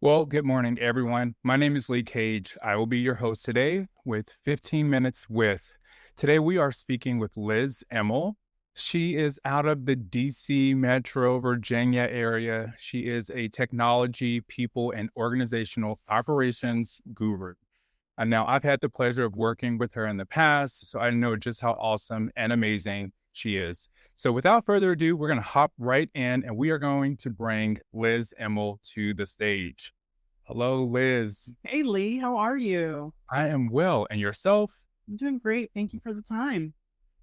Well, good morning, everyone. My name is Lee Cage. I will be your host today with 15 Minutes With. Today, we are speaking with Liz Immel. She is out of the DC Metro Virginia area. She is a technology, people, and organizational operations guru. And now I've had the pleasure of working with her in the past, so I know just how awesome and amazing she is. So without further ado, we're going to hop right in and we are going to bring Liz Immel to the stage. Hello, Liz. Hey Lee, how are you? I am well. And yourself? I'm doing great. Thank you for the time.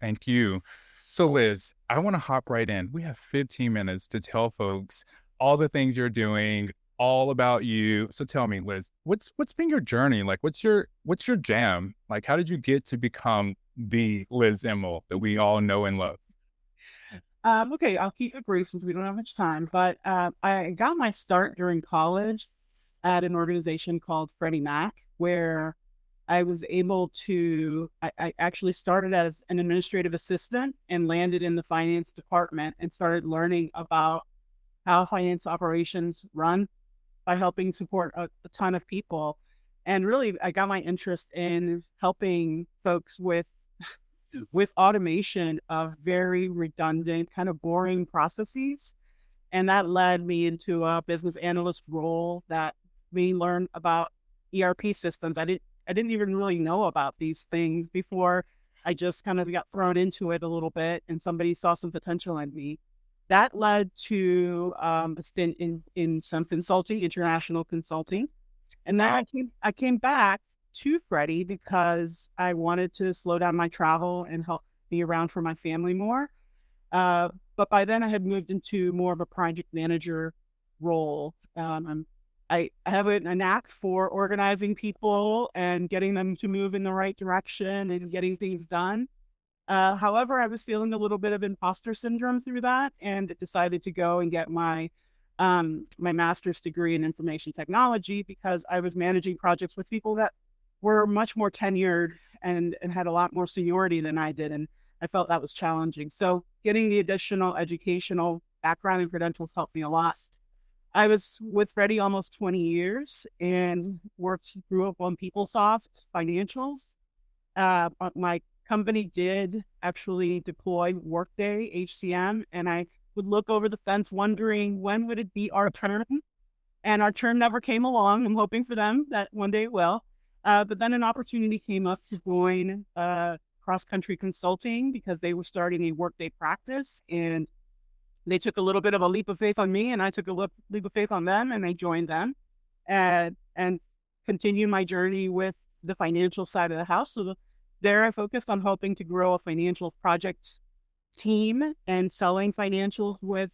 Thank you. So, Liz, I want to hop right in. We have 15 minutes to tell folks all the things you're doing, all about you. So tell me, Liz, what's been your journey? Like what's your jam? Like how did you get to become the Liz Immel that we all know and love? Okay, I'll keep it brief since we don't have much time. But I got my start during college at an organization called Freddie Mac, where I was able to. I actually started as an administrative assistant and landed in the finance department and started learning about how finance operations run by helping support a ton of people. And really, I got my interest in helping folks with automation of very redundant, kind of boring processes. And that led me into a business analyst role that we learned about ERP systems. I didn't even really know about these things before. I just kind of got thrown into it a little bit and somebody saw some potential in me. That led to a stint in some consulting, international consulting. And then I came back to Freddie because I wanted to slow down my travel and help be around for my family more. But by then I had moved into more of a project manager role. I have a knack for organizing people and getting them to move in the right direction and getting things done. However, I was feeling a little bit of imposter syndrome through that and decided to go and get my master's degree in information technology because I was managing projects with people that were much more tenured and had a lot more seniority than I did. And I felt that was challenging. So getting the additional educational background and credentials helped me a lot. I was with Freddie almost 20 years and grew up on PeopleSoft financials. My company did actually deploy Workday HCM, and I would look over the fence wondering when would it be our turn, and our turn never came along. I'm hoping for them that one day it will. But then an opportunity came up to join cross-country consulting because they were starting a Workday practice, and they took a little bit of a leap of faith on me, and I took a leap of faith on them, and I joined them and continued my journey with the financial side of the house. There I focused on helping to grow a financial project team and selling financials with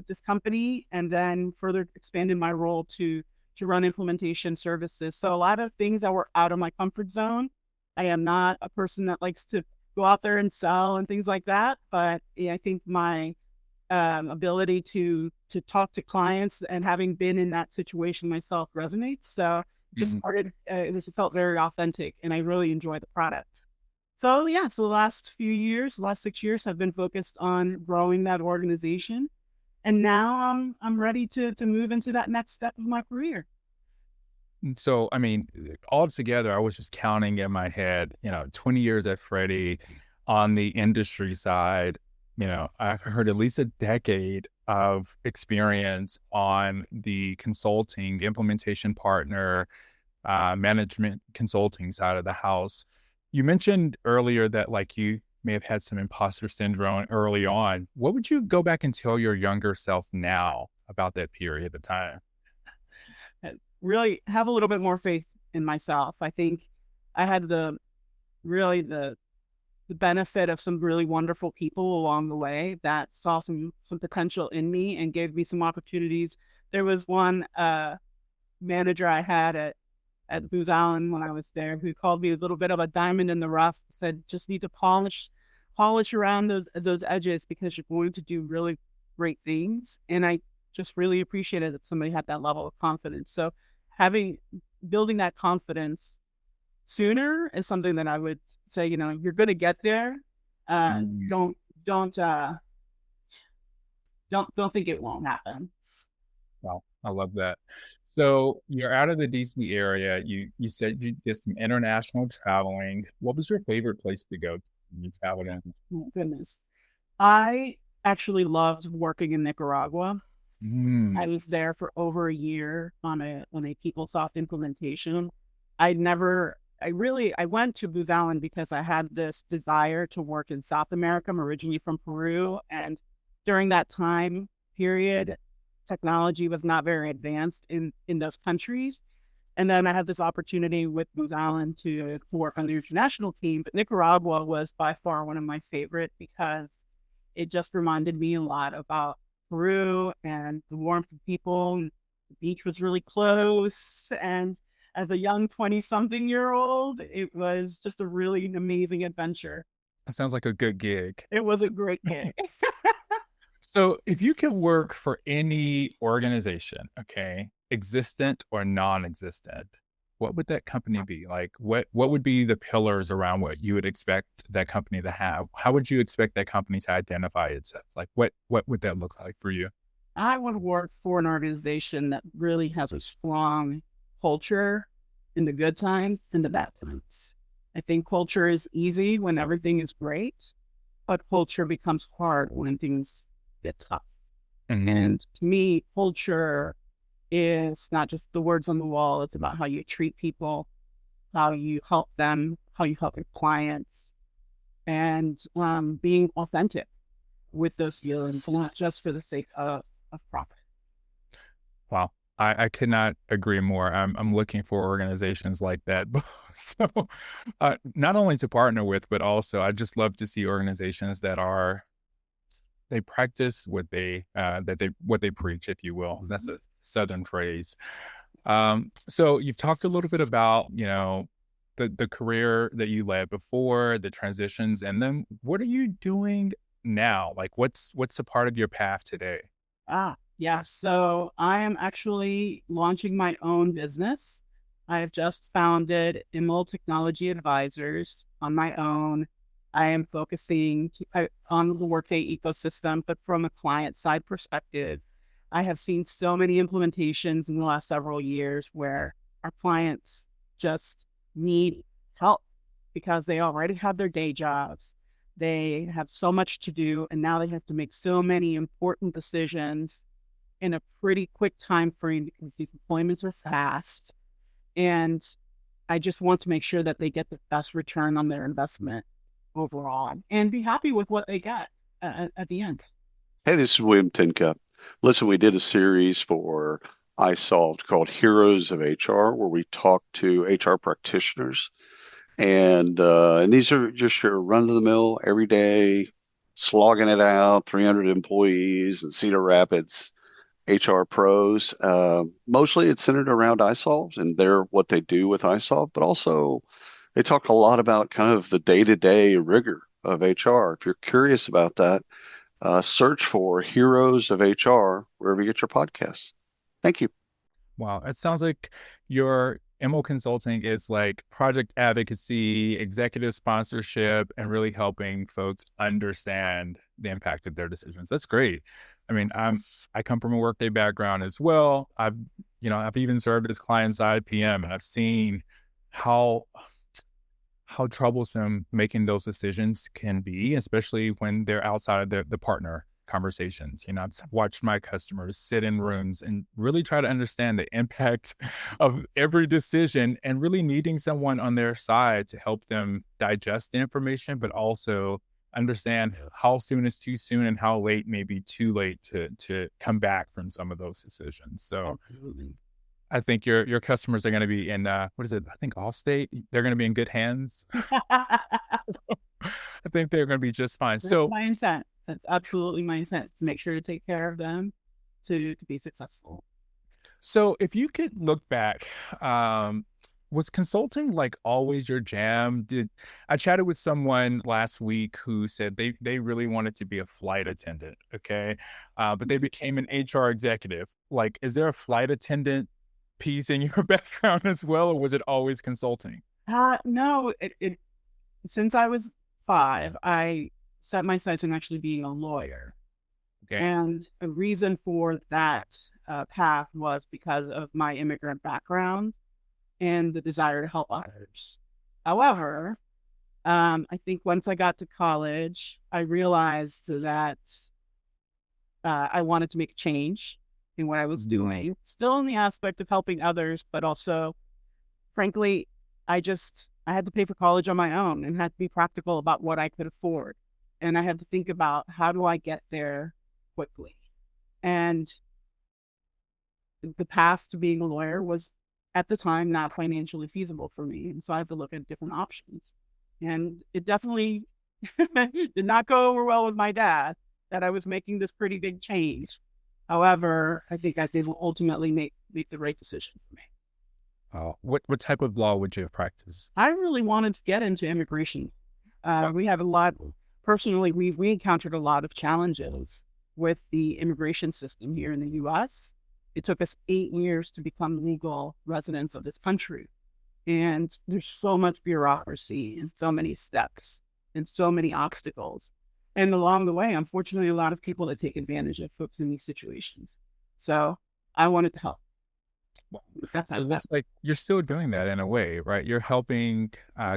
this company, and then further expanded my role to run implementation services. So a lot of things that were out of my comfort zone. I am not a person that likes to go out there and sell and things like that, but yeah, I think my ability to talk to clients and having been in that situation myself resonates. So just Mhm. started, this felt very authentic and I really enjoy the product. So yeah, so the last 6 years have been focused on growing that organization. And now I'm ready to move into that next step of my career. So, I mean, all together, I was just counting in my head, 20 years at Freddie on the industry side. I heard at least a decade of experience on the consulting, implementation partner, management consulting side of the house. You mentioned earlier that like you may have had some imposter syndrome early on. What would you go back and tell your younger self now about that period of time? Really have a little bit more faith in myself. I think I had really the benefit of some really wonderful people along the way that saw some potential in me and gave me some opportunities. There was one manager I had at Booz Allen when I was there who called me a little bit of a diamond in the rough, said just need to polish around those edges because you're going to do really great things. And I just really appreciated that somebody had that level of confidence. So having building that confidence sooner is something that I would say, you're going to get there. Uh, Mm. don't don't uh, don't think it won't happen. Wow, I love that. So you're out of the DC area. You said you did some international traveling. What was your favorite place to go when you traveled in? Oh, goodness. I actually loved working in Nicaragua. I Mm, was there for over a year on a PeopleSoft implementation. I went to Booz Allen because I had this desire to work in South America. I'm originally from Peru, and during that time period, technology was not very advanced in those countries. And then I had this opportunity with Booz Allen to work on the international team. But Nicaragua was by far one of my favorite because it just reminded me a lot about Peru and the warmth of people. The beach was really close. And as a young 20-something-year-old, it was just a really amazing adventure. that sounds like a good gig. It was a great gig. So if you could work for any organization, okay, existent or non-existent, what would that company be? Like what would be the pillars around what you would expect that company to have? How would you expect that company to identify itself? Like what would that look like for you? I want to work for an organization that really has a strong culture in the good times and the bad times. I think culture is easy when everything is great, but culture becomes hard when things get tough. Mhm. And to me, culture is not just the words on the wall, it's about how you treat people, how you help them, how you help your clients, and being authentic with those feelings, not just for the sake of profit. Wow. I could not agree more. I'm looking for organizations like that. So not only to partner with, but also I just love to see organizations that are they practice what they preach, if you will. That's a Southern phrase. So you've talked a little bit about, the career that you led before, the transitions, and then what are you doing now? Like what's a part of your path today? Yeah. So I am actually launching my own business. I have just founded Immel Technology Advisors on my own. I am on the Workday ecosystem, but from a client side perspective, I have seen so many implementations in the last several years where our clients just need help because they already have their day jobs. They have so much to do, and now they have to make so many important decisions in a pretty quick time frame because these appointments are fast. And I just want to make sure that they get the best return on their investment overall and be happy with what they get at the end. Hey, this is William Tincup. Listen, we did a series for iSolved called Heroes of HR, where we talk to HR practitioners, and these are just your run-of-the-mill, everyday, slogging it out, 300 employees in Cedar Rapids HR pros. Mostly, it's centered around iSolved and what they do with iSolved, but also they talk a lot about kind of the day-to-day rigor of HR. If you're curious about that, search for Heroes of HR wherever you get your podcasts. Thank you. Wow, it sounds like your MO consulting is like project advocacy, executive sponsorship, and really helping folks understand the impact of their decisions. That's great. I mean, I come from a Workday background as well. I've even served as client side PM, and I've seen how troublesome making those decisions can be, especially when they're outside of the partner conversations. I've watched my customers sit in rooms and really try to understand the impact of every decision and really needing someone on their side to help them digest the information, but also understand how soon is too soon and how late may be too late to come back from some of those decisions. So Absolutely. I think your customers are going to be in what is it? I think Allstate. They're going to be in good hands. I think they're going to be just fine. That's So my intent. That's absolutely my intent to make sure to take care of them to be successful. so if you could look back, was consulting like always your jam? I chatted with someone last week who said they really wanted to be a flight attendant, okay, but they became an HR executive. Like, is there a flight attendant piece in your background as well, or was it always consulting? No, since I was 5, I set my sights on actually being a lawyer. Okay. And a reason for that path was because of my immigrant background and the desire to help others. However, I think once I got to college, I realized that I wanted to make a change in what I was doing, still in the aspect of helping others, but also, frankly, I had to pay for college on my own and had to be practical about what I could afford. And I had to think about, how do I get there quickly? And the path to being a lawyer was at the time not financially feasible for me. And so I had to look at different options. And it definitely did not go over well with my dad that I was making this pretty big change. However, I think I did ultimately make the right decision for me. Oh, what type of law would you have practiced? I really wanted to get into immigration. We have a lot, personally, we encountered a lot of challenges with the immigration system here in the U.S. It took us 8 years to become legal residents of this country. And there's so much bureaucracy and so many steps and so many obstacles. And along the way, unfortunately, a lot of people that take advantage of folks in these situations. So I wanted to help. Well, it looks like you're still doing that in a way, right? You're helping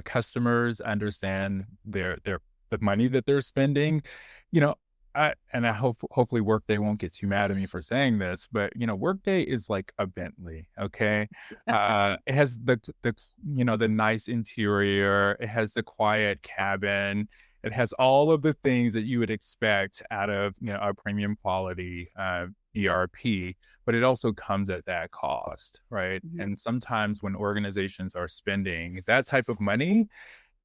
customers understand the money that they're spending. You know, I hopefully Workday won't get too mad at me for saying this, but Workday is like a Bentley, okay? It has the nice interior, it has the quiet cabin, it has all of the things that you would expect out of a premium quality ERP, but it also comes at that cost, right? Mm-hmm. And sometimes when organizations are spending that type of money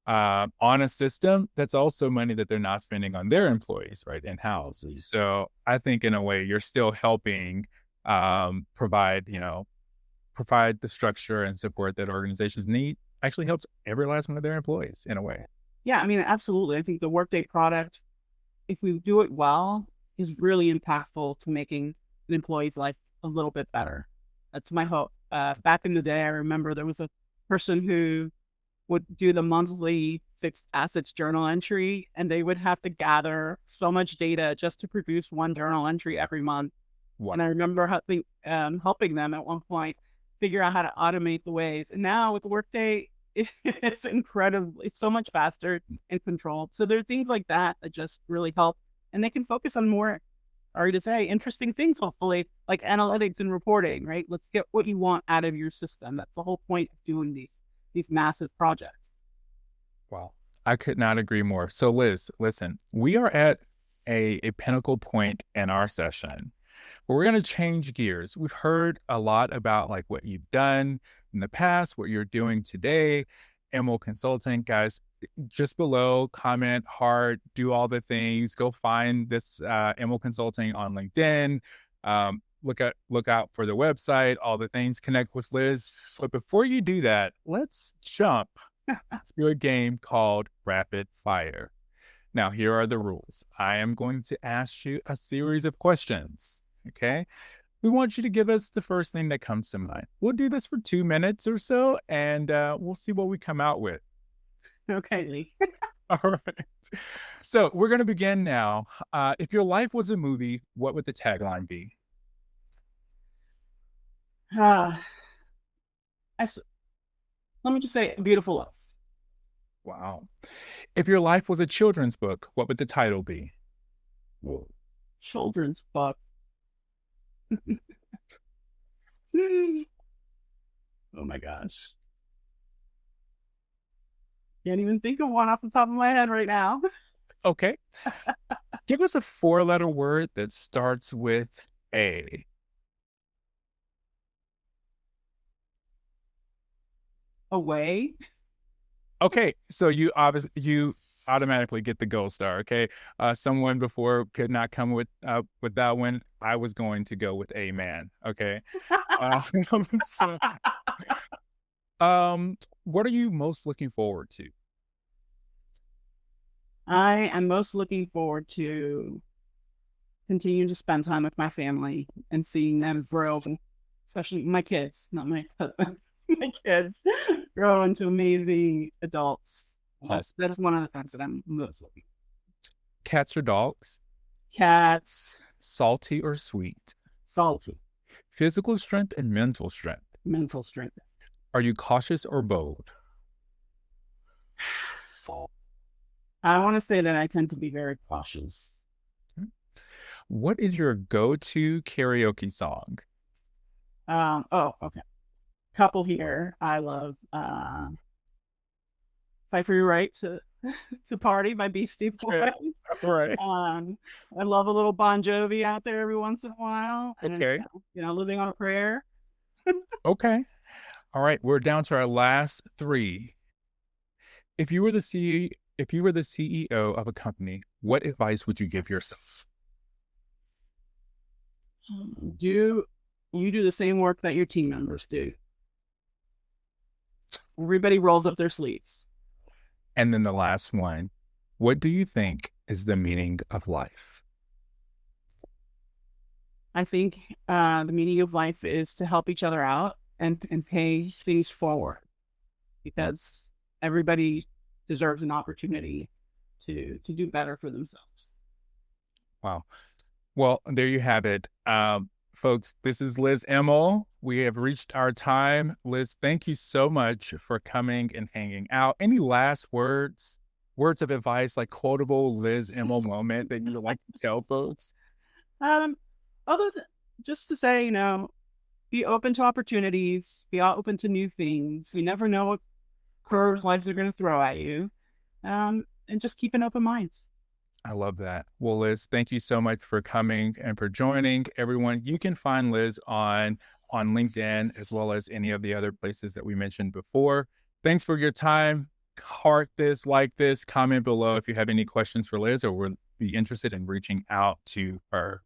on a system, that's also money that they're not spending on their employees, right, in-house. Mm-hmm. So I think in a way you're still helping provide the structure and support that organizations need. Actually helps every last one of their employees in a way. Yeah, I mean, absolutely. I think the Workday product, if we do it well, is really impactful to making an employee's life a little bit better. That's my hope. Back in the day, I remember there was a person who would do the monthly fixed assets journal entry, and they would have to gather so much data just to produce one journal entry every month. Wow. And I remember helping them at one point figure out how to automate the ways. And now with Workday, it's incredibly, it's so much faster and controlled. So there are things like that that just really help, and they can focus on more, sorry to say, interesting things, hopefully, like analytics and reporting, right? Let's get what you want out of your system. That's the whole point of doing these massive projects. Wow. I could not agree more. So Liz, listen, we are at a pinnacle point in our session, but we're going to change gears. We've heard a lot about like what you've done in the past, what you're doing today. Immel Consulting, guys, just below, comment, heart, do all the things. Go find this Immel Consulting on LinkedIn. Look out for the website, all the things, connect with Liz. But before you do that, let's jump to a game called Rapid Fire. Now, here are the rules. I am going to ask you a series of questions, okay? We want you to give us the first thing that comes to mind. We'll do this for 2 minutes or so, and we'll see what we come out with. Okay, Lee. All right. So we're going to begin now. If your life was a movie, what would the tagline be? Let me just say, Beautiful Life. Wow. If your life was a children's book, what would the title be? Children's book. Oh my gosh. Can't even think of one off the top of my head right now. Okay. Give us a 4-letter word that starts with A. Away. Okay, so you automatically get the gold star. Okay, someone before could not come with that one. I was going to go with a man. Okay, so, what are you most looking forward to? I am most looking forward to continuing to spend time with my family and seeing them grow, especially my kids, not my husband. My kids grow into amazing adults. Yes. That is one of the things that I'm most looking for. Cats or dogs? Cats. Salty or sweet? Salty. Physical strength and mental strength. Mental strength. Are you cautious or bold? I want to say that I tend to be very cautious. What is your go-to karaoke song? Okay. Couple here. I love Fight for Your Right to Party by Beastie Boys. Right. I love a little Bon Jovi out there every once in a while. And, Okay. Living on a Prayer. Okay. All right. We're down to our last three. If you were the CEO of a company, what advice would you give yourself? You do the same work that your team members do. Everybody rolls up their sleeves. And then the last one, what do you think is the meaning of life? I think the meaning of life is to help each other out and pay things forward, because everybody deserves an opportunity to do better for themselves. Wow. Well, there you have it. Folks, this is Liz Immel. We have reached our time. Liz, thank you so much for coming and hanging out. Any last words of advice, like quotable Liz Immel moment that you would like to tell folks? Other than just to say, be open to opportunities, be open to new things. You never know what curves lives are going to throw at you. And just keep an open mind. I love that. Well, Liz, thank you so much for coming and for joining. Everyone, you can find Liz on LinkedIn, as well as any of the other places that we mentioned before. Thanks for your time. Heart this, like this, comment below if you have any questions for Liz or would be interested in reaching out to her.